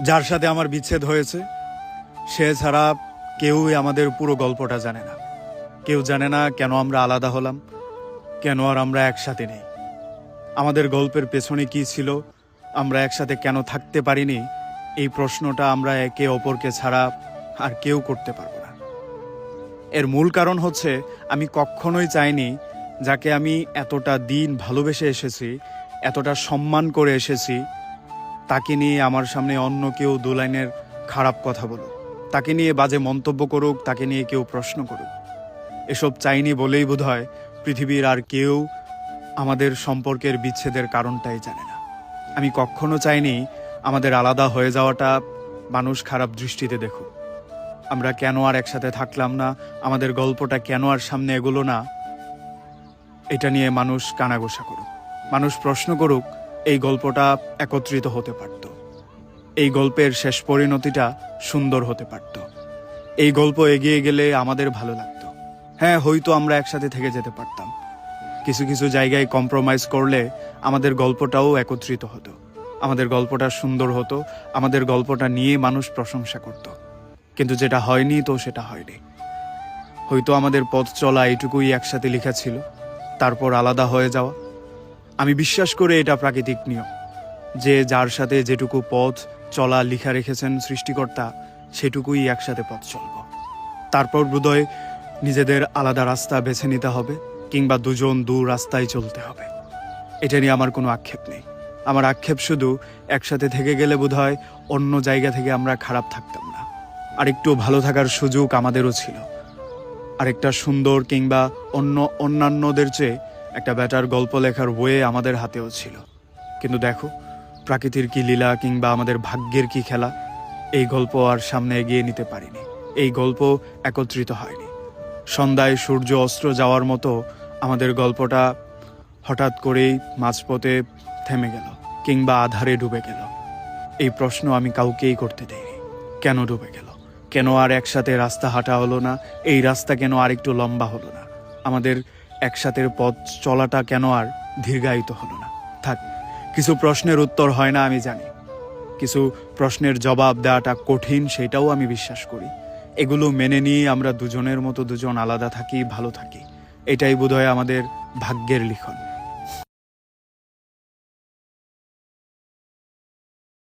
যার সাথে আমার বিচ্ছেদ হয়েছে সে ছাড়া কেউই আমাদের পুরো গল্পটা জানে না। কেউ জানে না কেন আমরা আলাদা হলাম, কেন আর আমরা একসাথে নেই, আমাদের গল্পের পেছনে কি ছিল, আমরা একসাথে কেন থাকতে পারিনি। এই প্রশ্নটা আমরা একে অপরকে ছাড়া আর কেউ করতে পারবো না। এর মূল কারণ হচ্ছে আমি কখনোই চাইনি যাকে আমি এতটা দিন ভালোবেসে এসেছি, এতটা সম্মান করে এসেছি, তাকে নিয়ে আমার সামনে অন্য কেউ দু লাইনের খারাপ কথা বলুক, তাকে নিয়ে বাজে মন্তব্য করুক, তাকে নিয়ে কেউ প্রশ্ন করুক। এসব চাইনি বলেই বোধহয় পৃথিবীর আর কেউ আমাদের সম্পর্কের বিচ্ছেদের কারণটাই জানে না। আমি কখনো চাইনি আমাদের আলাদা হয়ে যাওয়াটা মানুষ খারাপ দৃষ্টিতে দেখুক। আমরা কেন আর একসাথে থাকলাম না, আমাদের গল্পটা কেন আর সামনে এগোলো না, এটা নিয়ে মানুষ কানাঘোষা করুক, মানুষ প্রশ্ন করুক। এই গল্পটা একত্রিত হতে পারত, এই গল্পের শেষ পরিণতিটা সুন্দর হতে পারত, এই গল্প এগিয়ে গেলে আমাদের ভালো লাগতো। হ্যাঁ, হয়তো আমরা একসাথে থেকে যেতে পারতাম, কিছু কিছু জায়গায় কম্প্রোমাইজ করলে আমাদের গল্পটাও একত্রিত হতো, আমাদের গল্পটা সুন্দর হতো, আমাদের গল্পটা নিয়ে মানুষ প্রশংসা করত। কিন্তু যেটা হয়নি তো সেটা হয়নি। হয়তো আমাদের পথ চলা এইটুকুই একসাথে লেখা ছিল, তারপর আলাদা হয়ে যাওয়া। আমি বিশ্বাস করে এটা প্রাকৃতিক নিয়ম, যে যার সাথে যেটুকু পথ চলা লিখা রেখেছেন সৃষ্টিকর্তা, সেটুকুই একসাথে পথ চলব। তারপর বোধহয় নিজেদের আলাদা রাস্তা বেছে নিতে হবে, কিংবা দুজন দু রাস্তায় চলতে হবে। এটা নিয়ে আমার কোনো আক্ষেপ নেই। আমার আক্ষেপ শুধু একসাথে থেকে গেলে বোধহয় অন্য জায়গা থেকে আমরা খারাপ থাকতাম না, আর একটু ভালো থাকার সুযোগ আমাদেরও ছিল, আরেকটা সুন্দর কিংবা অন্যান্যদের চেয়ে একটা বেটার গল্প লেখার বয়ে আমাদের হাতেও ছিল। কিন্তু দেখো, প্রকৃতির কি লীলা কিংবা আমাদের ভাগ্যের কি খেলা, এই গল্প আর সামনে এগিয়ে নিতে পারিনি, এই গল্প একত্রিত হয়নি। সন্ধ্যায় সূর্য অস্ত যাওয়ার মতো আমাদের গল্পটা হঠাৎ করেই মাঝপথে থেমে গেল, কিংবা আধারে ডুবে গেল। এই প্রশ্ন আমি কাউকেই করতে দেইনি। কেন ডুবে গেল? কেন আর একসাথে রাস্তা হাঁটা হলো না? এই রাস্তা কেন আর একটু লম্বা হলো না? আমাদের একসাথে পথ চলাটা কেন আর দীর্ঘায়িত হলো না? থাক, কিছু প্রশ্নের উত্তর হয় না আমি জানি, কিছু প্রশ্নের জবাব দেওয়াটা কঠিন, সেটাও আমি বিশ্বাস করি। এগুলো মেনে নিয়ে আমরা দুজনের মতো দুজন আলাদা থাকি, ভালো থাকি। এটাই বোধহয় আমাদের ভাগ্যের লিখন।